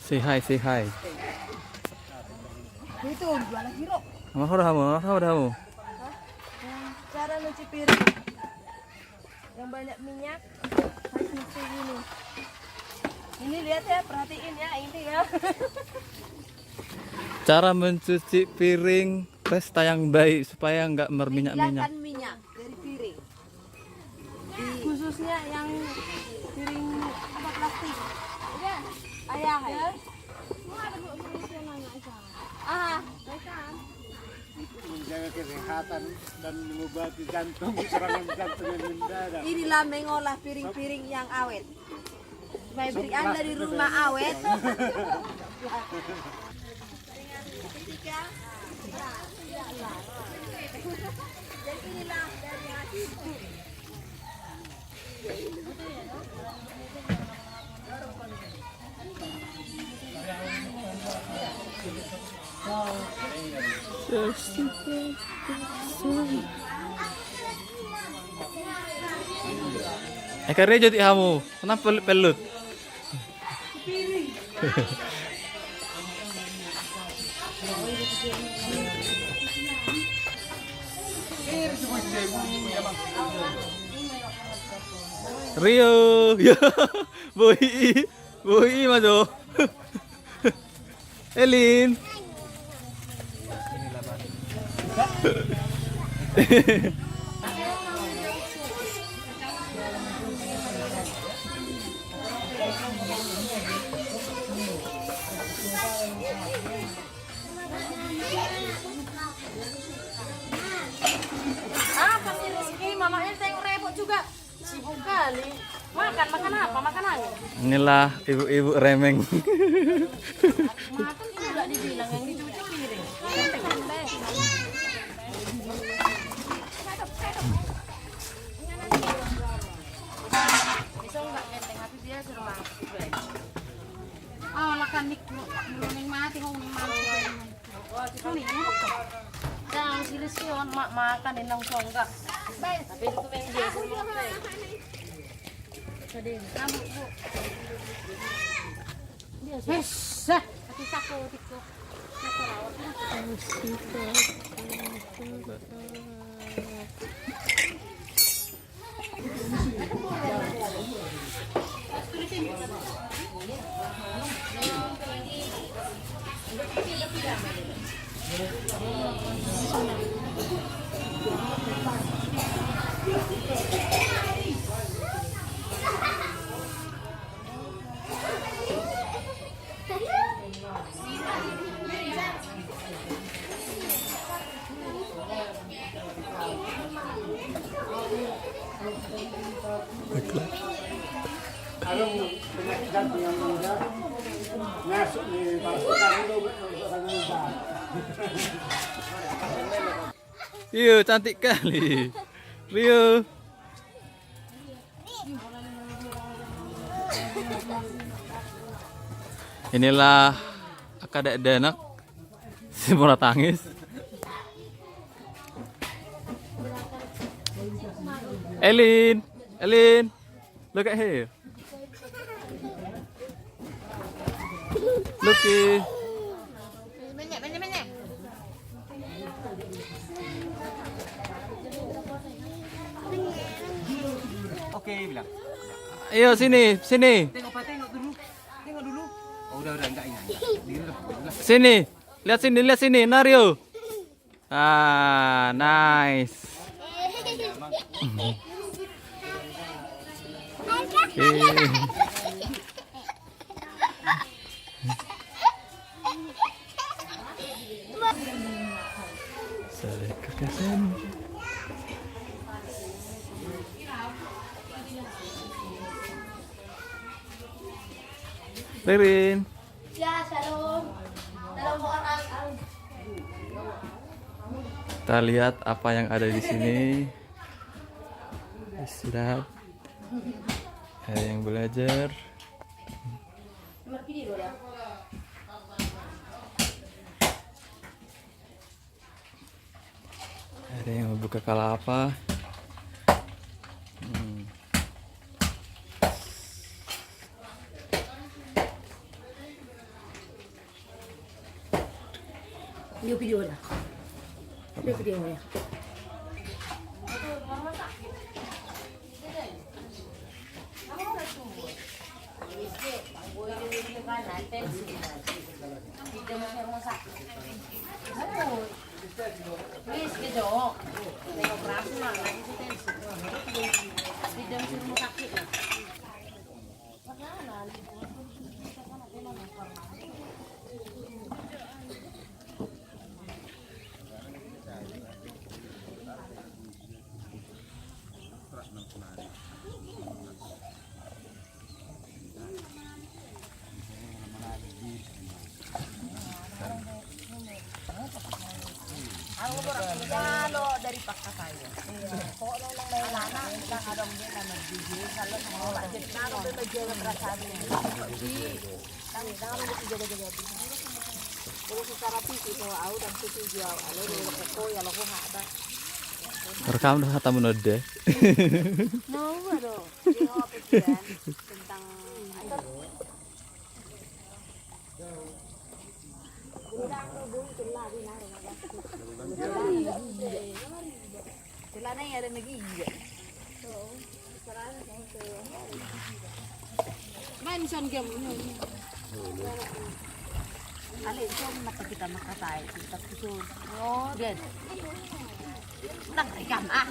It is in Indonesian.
Say hi, say hi. Itu jualan hero. Mahal kamu. Cara nyuci piring yang banyak minyak harus nyuci gini. Ini lihat ya, perhatiin ya ini ya. Cara mencuci piring pesta yang baik supaya nggak berminyak-minyak. Hilangkan minyak dari piring. Khususnya yang piring apa plastik. Ya, ayah ya. Menjaga kesehatan dan mengobati jantung serangan jantung yang mendadak. Inilah mengolah piring-piring yang awet. Supaya piring Anda di rumah awet. Dan inilah dari hatiku. Karena jadi kamu, kenapa pelut? Rio, ya, boy, maju. Elin. Apa sih Rizky? Mamanya tengok repot juga. Sibuk kali. Makan apa? Makan angin. Inilah ibu-ibu remeng. Makan juga dibilang yang dicuci piring. Bisa enggak genteng tapi dia suruh makan. Ah, makan nik belum mati kong mati. Jangan sih makan enang songgak. Tapi itu yang dia suruh makan. Jadi, kamu bu. Bisa. Tapi saku tiku. Ada penyakit jantung yang muda masuk di hospital itu orang muda. Rio, cantik kali. Rio. Inilah akadek denak si murah tangis. Elin, look at here. Looky. Banyak. Oke bilang. Ayo sini. Tengok dulu. Oh udah enggak ini. Sini. Lihat sini, Nario. Ah, nice. Okay. Saya kekasih. Ririn. Ya, shalom. Dalam orang. Kita lihat apa yang ada di sini. Istirahat. Ada yang belajar. Ada yang membuka kalapa. video na. Video ya. Please, gitu. May operasi na lang sa tensi. Hindi mo sila masakit na. Ang lalo dari paksa saya. Kok nang may lana, kita adam din na nagbigay sa lang mga wala. Na ro din medyo perasaan niya. Di, tang dami din jaga-jaga. Pero sa terapi itu au dan situ dia alo do ko ya lo ko hada. Rekam dah kata menode. No, aduh. Dia apa tentang Sila na yung nag-iiga. Main siyang game. Alin, so mata kita makasay. Kita kusod. Good. Nag-ikam ah.